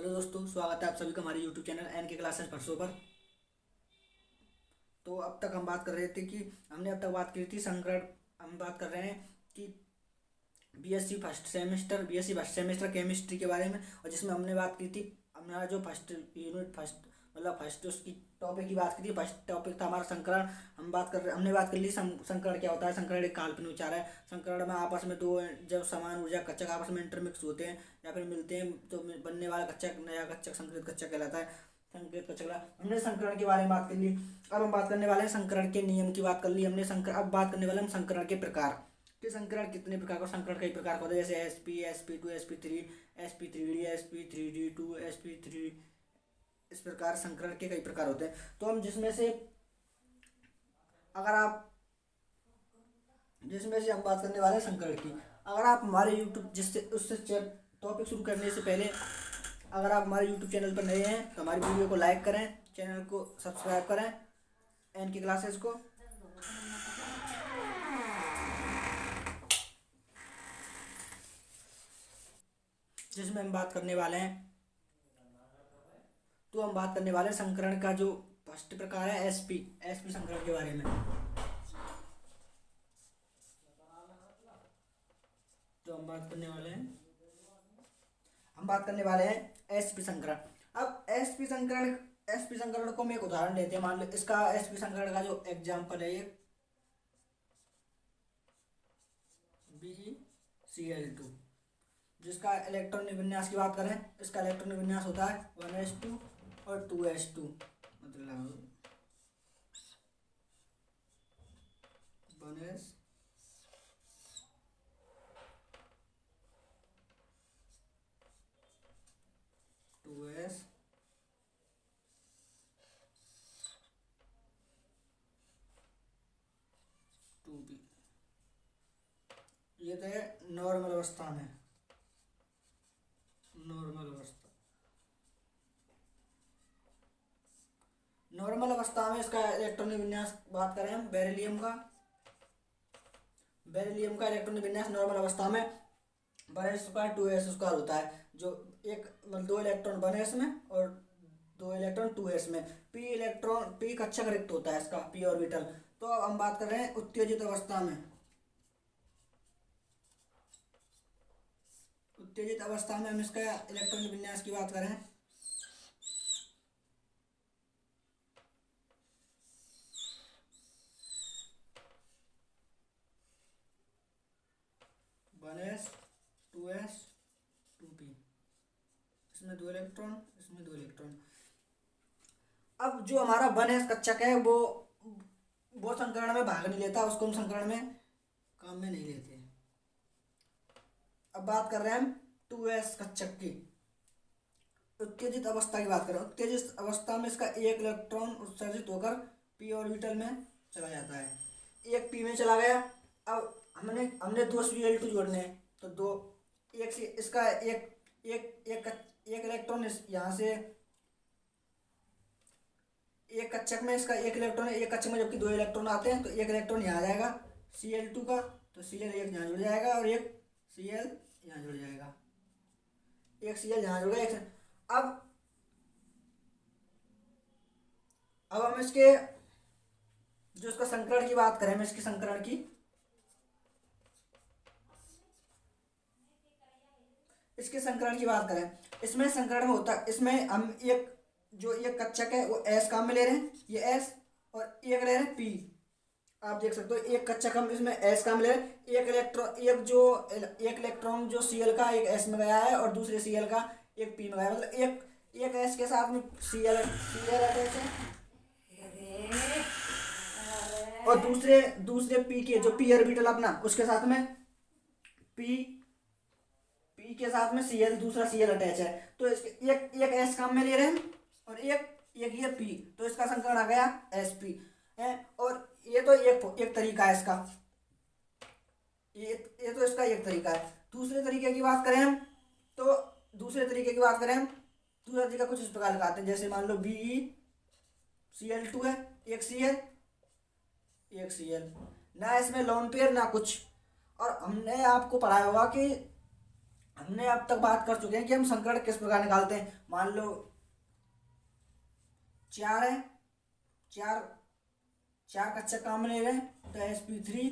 Hello दोस्तों, स्वागत है आप सभी का हमारे यूट्यूब चैनल एन के क्लासेस परसों पर। तो अब तक हम बात कर रहे थे कि हमने अब तक बात की थी संकरण। हम बात कर रहे हैं कि बीएससी फर्स्ट सेमेस्टर केमिस्ट्री के बारे में, और जिसमें हमने बात की थी हमारा जो फर्स्ट यूनिट फर्स्ट उसकी टॉपिक की बात की थी। फर्स्ट टॉपिक था हमारा संकरण। हमने बात कर ली संकरण क्या होता है। संकरण एक काल्पनिक विचार है। संकरण में आपस में दो जब समान ऊर्जा कक्षक आपस में इंटरमिक्स होते हैं या फिर मिलते हैं तो बनने वाला कक्षक नया कक्षक संकृत कक्षक कहलाता है। संकृत कक्षक हमने संकरण के बारे में बात कर ली। अब हम बात करने वाले हैं संकरण के नियम की बात कर ली हमने। अब बात करने वाले हम संकरण के प्रकार कि संकरण कितने प्रकार का। संकरण कई प्रकार का होता है, जैसे sp2 sp3 sp3d sp3d2 sp3। इस प्रकार संकरण के कई प्रकार होते हैं। तो हम जिसमें से हम बात करने वाले हैं संकरण की। अगर आप हमारे यूट्यूब उससे टॉपिक शुरू करने से पहले अगर आप हमारे यूट्यूब चैनल पर नए हैं तो हमारी वीडियो को लाइक करें, चैनल को सब्सक्राइब करें एन की क्लासेस को। जिसमें हम बात करने वाले हैं हम बात करने वाले हैं संकरण का जो फर्स्ट प्रकार है एसपी संकरण के बारे में। तो हम बात करने वाले हैं एसपी संकरण। अब एसपी संकरण को हम एक उदाहरण लेते हैं। मान लो इसका एसपी संकरण का जो एग्जाम्पल है ये BeCl2, जिसका इलेक्ट्रॉन विन्यास की बात करें, इसका इलेक्ट्रॉन विन्यास होता है 1s2 और 2s2, मतलब 1s 2s 2p। ये तो है नॉर्मल अवस्था में। नॉर्मल अवस्था में इसका इलेक्ट्रॉनिक विन्यास बात करें हम बेरिलियम का इलेक्ट्रॉनिक विन्यास नॉर्मल अवस्था में 1s2 2s2 होता है। जो एक मतलब 2 इलेक्ट्रॉन 1s में और 2 इलेक्ट्रॉन 2s में। पी कक्षक रिक्त होता है इसका, p ऑर्बिटल। तो अब हम बात कर रहे हैं उत्तेजित अवस्था में। हम इसका इलेक्ट्रॉनिक विन्यास की बात करें 1s 2s 2p। इसमें 2 इलेक्ट्रॉन, इसमें 2 इलेक्ट्रॉन। अब जो हमारा 1s कक्षक है वो संकरण में भाग नहीं लेता, उसको हम संकरण में काम में नहीं लेते। अब बात कर रहे हैं हम 2s कक्षक की उत्तेजित अवस्था की बात करें। उत्तेजित अवस्था में इसका एक इलेक्ट्रॉन उत्सर्जित होकर p ऑर्बिटल में चला जाता है, एक p में चला गया। अब हमने 2 Cl2 जोड़ने हैं तो दो एक से इसका एक इलेक्ट्रॉन यहाँ से एक कक्षक में इसका एक इलेक्ट्रॉन है। एक कक्षक में जबकि 2 इलेक्ट्रॉन आते हैं तो एक इलेक्ट्रॉन यहाँ आ जाएगा Cl2 का, तो Cl एक यहाँ जुड़ जाएगा और एक Cl यहाँ जुड़ जाएगा, एक Cl यहाँ जुड़ गया। अब हम इसके जो इसका संकरण की बात करें, इसकी संकरण की बात करें, इसमें संकरण में होता है, इसमें हम एक कक्षक है वो s काम में ले रहे हैं, ये s, और एक ले रहे हैं p। आप देख सकते हो एक कक्षक हम इसमें s काम ले रहे हैं। एक इलेक्ट्रॉन जो Cl का एक s में गया है और दूसरे Cl का एक p में गया है, मतलब एक s के साथ में Cl अटैच है और दूसरे p के जो p ऑर्बिटल अपना उसके साथ में p के साथ में Cl दूसरा Cl अटैच है। तो इसके एक s काम में ले रहे हैं और एक ये p, तो इसका संकरण आ गया sp है। और ये तो एक तरीका है इसका, ये तो इसका एक तरीका है। दूसरे तरीके की बात करें हम दूसरा तरीका कुछ इस प्रकार लगाते हैं। जैसे मान लो BeCl2 है, एक Cl ना इसमें लोन पेयर ना कुछ। और हमने आपको पढ़ाया होगा कि हमने अब तक बात कर चुके हैं कि हम संकरण किस प्रकार निकालते हैं। मान लो 4 है, 4 4 कच्चा काम ले रहे हैं तो sp3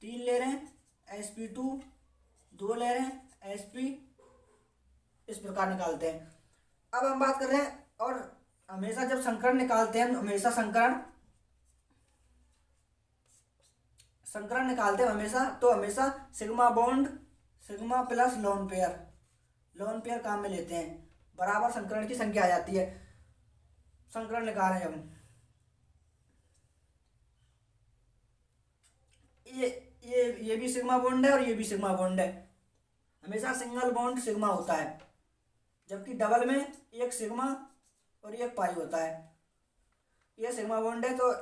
3 ले रहे हैं, sp2 2 ले रहे हैं, sp इस प्रकार निकालते हैं। अब हम बात कर रहे हैं, और हमेशा जब संकरण निकालते हैं, हमेशा संकरण निकालते हैं हमेशा, तो हमेशा sigma bond sigma plus lone pair काम में लेते हैं, बराबर संकरण की संख्या आ जाती है। संकरण निकाल रहे हैं हम, ये भी सिग्मा बॉन्ड है और ये भी सिग्मा बॉन्ड है। हमेशा सिंगल बॉन्ड सिग्मा होता है, जबकि डबल में एक सिग्मा और एक पाई होता है। ये सिग्मा बॉन्ड है, तो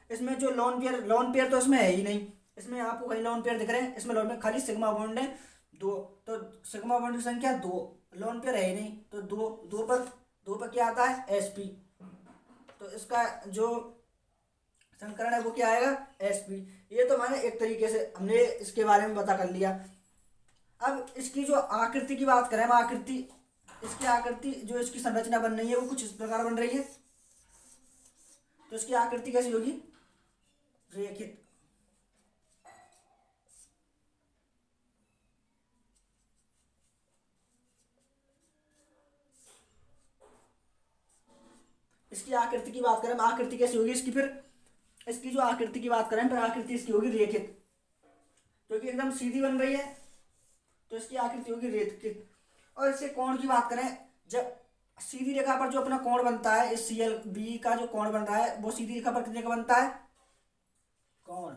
इसमें जो लोन पेयर तो इसमें है ही नहीं। इसमें आपको कहीं लोन पेयर दिख रहे हैं, इसमें लोन पेयर खाली सिग्मा बॉन्ड है 2, तो सिग्मा बॉन्ड की संख्या 2, लोन पेयर है ही नहीं, तो 2 पर क्या आता है sp, तो इसका जो संकरण है वो क्या आएगा sp। ये तो मैंने एक तरीके से हमने इसके बारे में पता कर लिया। अब इसकी जो आकृति की बात करें, हम इसकी आकृति जो इसकी संरचना बन रही है वो कुछ इस प्रकार बन रही है। तो इसकी आकृति कैसी होगी, रेखित। इसकी आकृति की बात करें, आकृति कैसी होगी इसकी, फिर इसकी जो आकृति की बात करें, फिर आकृति इसकी होगी रेखित, क्योंकि एकदम सीधी बन रही है, तो इसकी आकृति होगी रेखित। और इसके कोण की बात करें, जब सीधी रेखा पर जो अपना कोण बनता है, इस CLB का जो कोण बन रहा है वो सीधी रेखा पर कितने का बनता है, कोण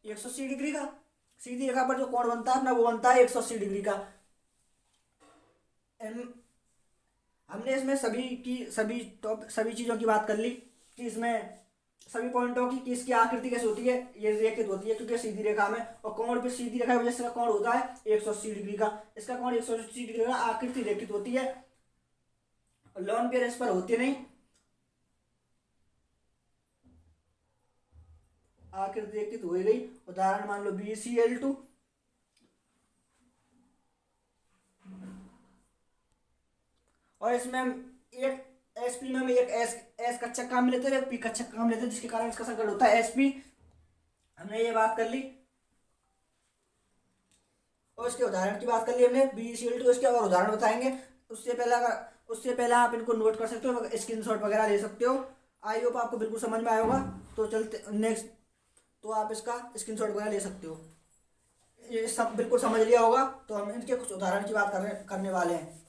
180 डिग्री का। सीधी रेखा पर जो कोण बनता है अपना वो बनता है 180 डिग्री का। हमने इसमें सभी चीजों की बात कर ली कि इसमें सभी पॉइंटों की कि इसकी आकृति कैसी होती है, ये रेखित होती है क्योंकि सीधी रेखा में, और कोण भी सीधी रेखा की वजह से कोण होता है 180 डिग्री का। इसका कोण 180 डिग्री का, आकृति रेखित होती है, लोन पेयर इस पर होती नहीं, आकृति रेखित हो गई। उदाहरण मान लो BeCl2, और इसमें एक sp में हम एक s कच्चा काम लेते हैं, एक p कच्चा काम लेते हैं, जिसके कारण इसका संकरण होता है sp। हमने ये बात कर ली, और इसके उदाहरण की बात कर ली हमने BeCl2। इसके और उदाहरण बताएंगे, उससे पहले आप इनको नोट कर सकते हो, स्क्रीनशॉट वगैरह ले सकते हो। आई होप आपको बिल्कुल समझ में आया होगा। तो चलते नेक्स्ट, तो आप इसका स्क्रीनशॉट वगैरह ले सकते हो। ये सब बिल्कुल समझ लिया होगा, तो हम इनके कुछ उदाहरण की बात करने वाले हैं।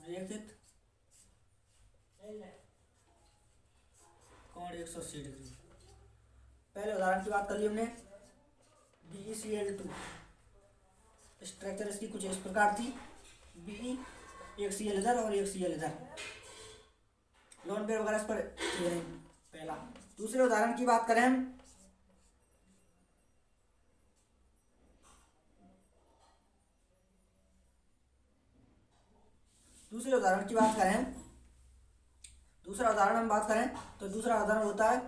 रेखित कोण 180 डिग्री। पहले उदाहरण की बात कर ली हमने BeCl2। स्ट्रक्चर इसकी कुछ इस प्रकार थी, Be एक Cl इधर और एक Cl इधर, लोन पेयर वगैरह इस पर पहला। दूसरे उदाहरण की बात करें हम, दूसरा उदाहरण हम बात करें तो दूसरा उदाहरण होता है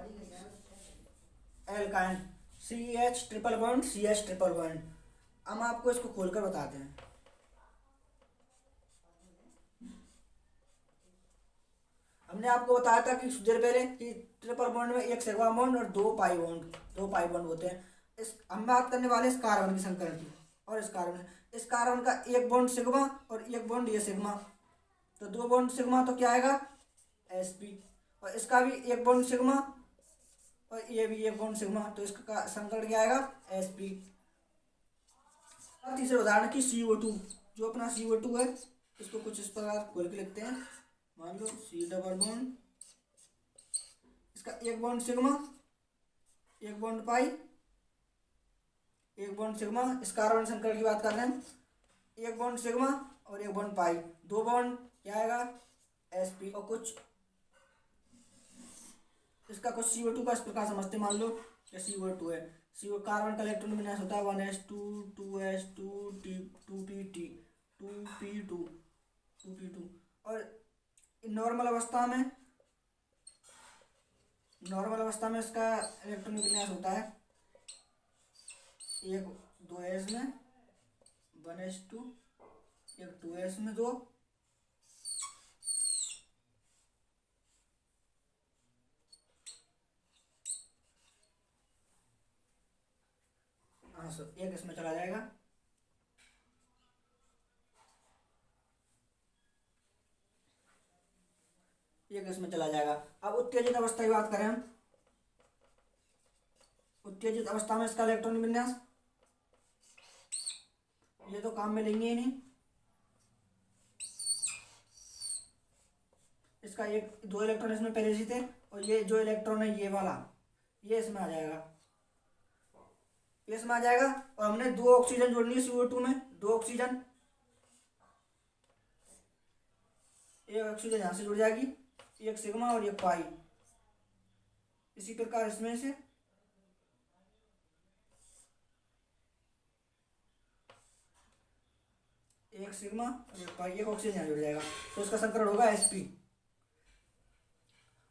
alkyne, CH triple bond CH triple bond. हम आपको इसको खोलकर बताते हैं। हमने आपको बताया था कि कुछ देर पहले कि ट्रिपल बॉन्ड में एक सिग्मा बॉन्ड और दो पाई बॉन्ड होते हैं। हम बात करने वाले इस कार्बन की संकरण की, और इस कार्बन का एक बॉन्ड सिग्मा और एक बॉन्ड ये सिग्मा, तो 2 बॉन्ड सिग्मा, तो क्या आएगा sp। और इसका भी एक बॉन्ड सिग्मा और ये भी एक बॉन्ड सिग्मा, तो इसका संकरण क्या आएगा sp। तीसरे उदाहरण की CO2, जो अपना CO2 है, इसको कुछ इस प्रकार खोल के लिखते हैं। मान लो C डबल बॉन्ड, इसका एक बॉन्ड सिग्मा, एक बॉन्ड पाई, एक बॉन्ड सिग्मा। इस कार्बन संकरण की बात कर रहे हैं, एक बॉन्ड सिग्मा और एक बॉन्ड पाई, 2 बॉन्ड क्या आएगा Sp और कुछ इसका कुछ CO2 का इस प्रकार समझते, मान लो कि CO2 है, CO कार्बन का इलेक्ट्रॉन विन्यास होता है 1s2 2s2 2p2 2p2 और नॉर्मल अवस्था में इसका इलेक्ट्रॉन विन्यास होता है एक 2s में 1s2 एक 2s में 2 एक इसमें चला जाएगा, एक इसमें चला जाएगा। अब उत्तेजित अवस्था की बात करें हम, उत्तेजित अवस्था में इसका इलेक्ट्रॉन विन्यास, ये तो काम में लेंगे ही नहीं, इसका एक 2 इलेक्ट्रॉन इसमें पहले से थे और ये जो इलेक्ट्रॉन है ये वाला ये इसमें आ जाएगा, ये इसमें आ जाएगा और हमने 2 ऑक्सीजन जोड़नी है CO2 में, 2 ऑक्सीजन, एक ऑक्सीजन यहाँ से जुड़ जाएगी, एक सिग्मा और एक पाई। इसी प्रकार इसमें से एक सिग्मा और एक पाई, एक ऑक्सीजन यहाँ जुड़ जाएगा, तो इसका संकरण होगा Sp।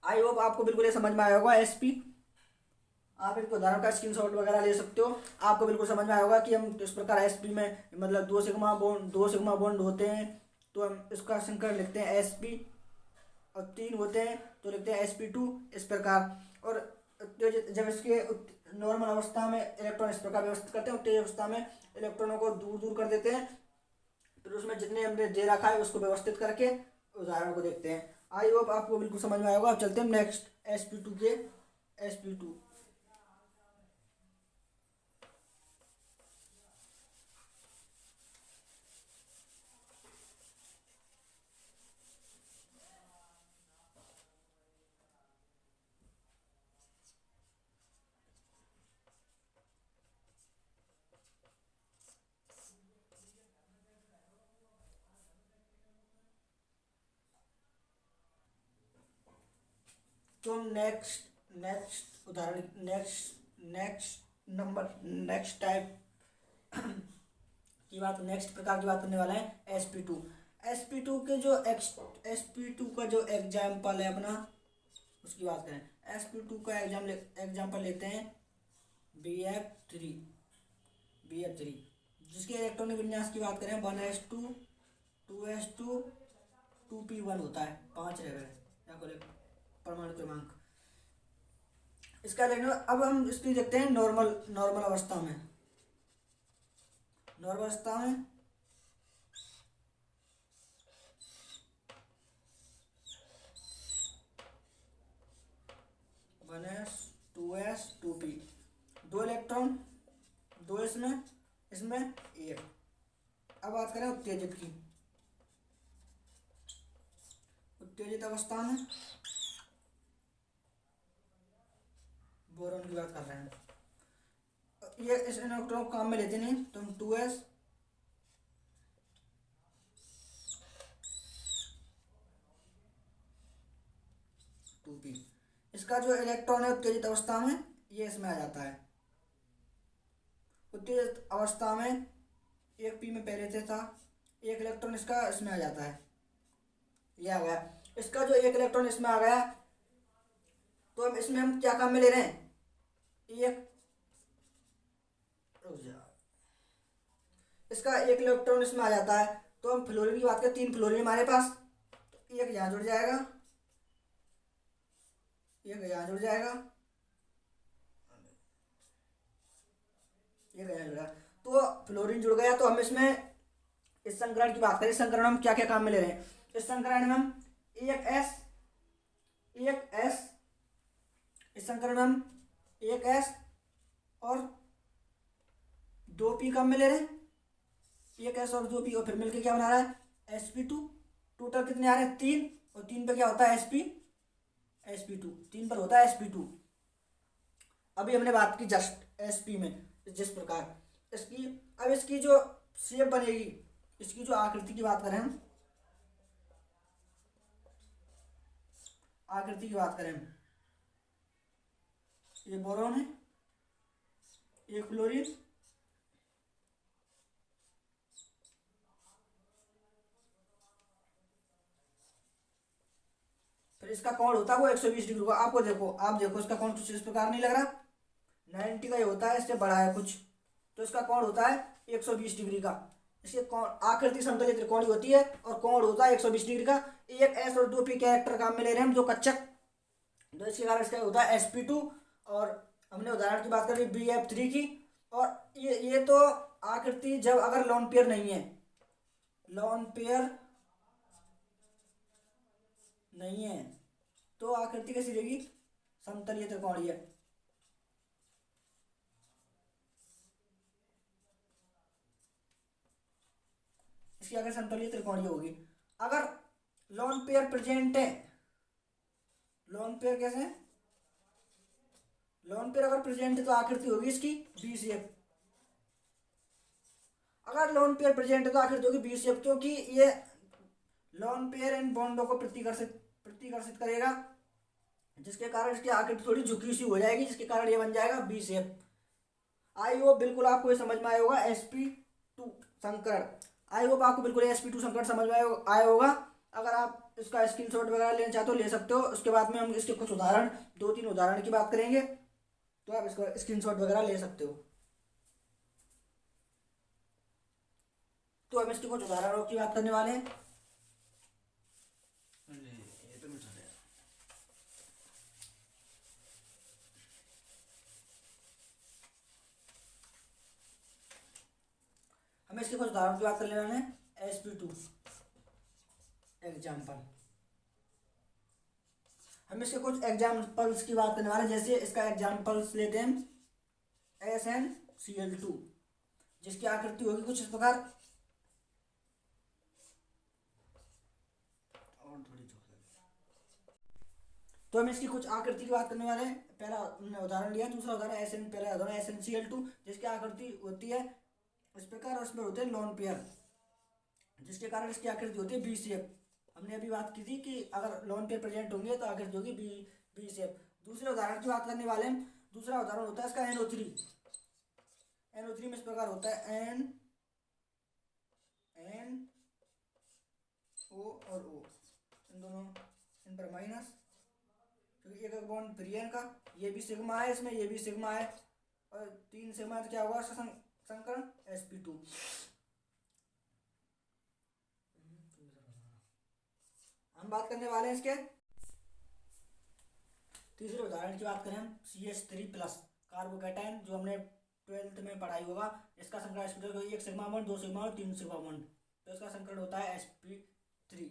आई होप आपको बिल्कुल ये समझ में आया होगा Sp। आप इनको उदाहरण का स्क्रीनशॉट वगैरह ले सकते हो, आपको बिल्कुल समझ में आया होगा कि हम किस प्रकार Sp में मतलब 2 सिग्मा बॉन्ड होते हैं तो हम इसका संकरण लिखते हैं Sp और 3 होते हैं तो लिखते हैं Sp2 इस प्रकार। और जब इसके नॉर्मल अवस्था में इलेक्ट्रॉन इस प्रकार व्यवस्थित करते हैं, उत्तेजित अवस्था में इलेक्ट्रॉनों को दूर दूर कर देते हैं, फिर उसमें जितने हमने दे रखा है उसको व्यवस्थित करके उदाहरण को देखते हैं। आई होप आपको बिल्कुल समझ में आया होगा। अब चलते हैं नेक्स्ट Sp2। तो नेक्स्ट उदाहरण नेक्स्ट टाइप की बात, नेक्स्ट प्रकार की बात करने वाला है Sp2 के जो Sp2 का जो एग्जाम्पल है अपना उसकी बात करें। Sp2 का एग्जाम्पल लेते हैं BF3 जिसके इलेक्ट्रॉनिक विन्यास की बात करें 1s2 2s2 2p1 होता है, 5 रहेगा परमाणु क्रमांक इसका लेना। अब हम इसकी देखते हैं नॉर्मल अवस्था में। नॉर्मल अवस्था में one S 2s 2p 2 electron 2 इसमें एक। अब बात करें उत्तेजित की, उत्तेजित अवस्था में बोरॉन की बात कर रहे हैं, ये इस इलेक्ट्रॉन को काम में लेते नहीं तो हम 2s 2p, इसका जो इलेक्ट्रॉन है उत्तेजित अवस्था में ये इसमें आ जाता है। उत्तेजित अवस्था में एक p में पहले से था, एक इलेक्ट्रॉन इसका इसमें आ जाता है, ये आ गया। इसका जो एक इलेक्ट्रॉन इसमें आ गया तो इसमें हम क्या काम में ले रहे हैं, इसका एक इलेक्ट्रॉन इसमें आ जाता है तो हम फ्लोरीन की बात करें, 3 फ्लोरीन हमारे पास, तो एक यहाँ जुड़ जाएगा, एक यहाँ जुड़ जाएगा, एक यहाँ जुड़ा, तो फ्लोरीन जुड़ गया। तो हम इसमें इस संकरण की बात करें, इस संकरण हम क्या क्या काम में ले रहे हैं, इस संकरण में हम एक S इस संकरण में हम एक S और 2p काम में ले रहे हैं, एक S और 2p और फिर मिलके क्या बना रहा है Sp2। टोटल कितने आ रहे हैं 3 और 3 पे क्या होता है Sp2, 3 पर होता है Sp2। अभी हमने बात की जस्ट Sp में जिस प्रकार इसकी, अब इसकी जो शेप बनेगी, इसकी जो आकृति की बात करें हम, आकृति की बात करें, ये बोरोन है, एक फ्लोरीन, फिर इसका कोण होता है वो 120 डिग्री का। आपको देखो, आप देखो इसका कोण कुछ इस प्रकार नहीं लग रहा, 90 का ये होता है, इससे बड़ा है कुछ, तो इसका कोण होता है 120 डिग्री का। इसके कोण, आकृति समतलीय त्रिकोणीय होती है और कोण होता है 120 डिग्री का। एक एस और 2 पी कैरेक्टर काम में ले रहे हैं हम, जो कच्चक, तो इसके कारण इसका होता है sp2। और हमने उदाहरण की बात करी Bf3 की। और ये तो आकृति जब अगर लोन पेयर नहीं है, लोन पेयर नहीं है तो आकृति कैसी रहेगी, समतलीय त्रिकोणीय। इसकी अगर समतलीय त्रिकोणीय होगी। अगर लोन पेयर प्रेजेंट है, लोन पेयर कैसे है, लोन पेयर अगर प्रेजेंट है तो आकृति होगी इसकी बी शेप। अगर लोन पेयर प्रेजेंट है तो आकृति होगी बी शेप, क्योंकि ये लोन पेयर इन बॉन्डों को प्रतिकर्षित करेगा, जिसके कारण इसकी आकृति थोड़ी झुकी सी हो जाएगी, जिसके कारण ये बन जाएगा बी शेप। आई होप बिल्कुल आपको ये समझ में आया होगा sp2 संकरण। आई होप आपको बिल्कुल sp2 संकरण समझ में आया होगा। अगर आप इसका स्क्रीनशॉट वगैरह लेना चाहते हो ले सकते हो। उसके बाद में हम इसके कुछ उदाहरण, 2-3 उदाहरण की बात करेंगे, तो आप इसका स्क्रीनशॉट वगैरह ले सकते हो। तो हम इसके कुछ उदाहरणों की बात करने वाले हैं। हमें इसके कुछ उदाहरणों की बात करने वाले हैं। sp2 एग्जाम्पल, हम इसके कुछ एग्जाम्पल्स की बात करने वाले हैं। जैसे इसका एग्जाम्पल्स लेते हैं SnCl2, जिसकी आकृति होगी कुछ इस प्रकार। तो हम इसकी कुछ आकृति की बात करने वाले हैं। पहला हमने उदाहरण लिया, दूसरा उदाहरण पहला उदाहरण SnCl2, जिसकी आकृति होती है इस प्रकार, और उसमें होते हैं लोन पेयर, जिसके कारण इसकी आकृति होती है बी शेप। हमने अभी बात की थी कि अगर लोन पेयर प्रेजेंट होंगे तो आकृति होगी बी शेप। दूसरे उदाहरण की बात करने वाले हैं। दूसरा उदाहरण होता है इसका NO3। NO3 में इस प्रकार होता है NO और O, इन दोनों, इन पर माइनस, क्योंकि एक बॉन्ड फ्री है इनका, ये भी सिग्मा है इसमें, ये भी सिग्मा है, और 3 सिग्मा तो क्या होगा इसका संकरण sp2। हम बात करने वाले हैं इसके तीसरे उदाहरण की बात करें हम CH3+ कार्बोकैटायन, जो हमने 12th में पढ़ाई होगा। इसका संकरण 1 सिग्मा बॉन्ड, 2 सिग्मा और 3 सिग्मा बॉन्ड, तो इसका संकरण होता है sp3।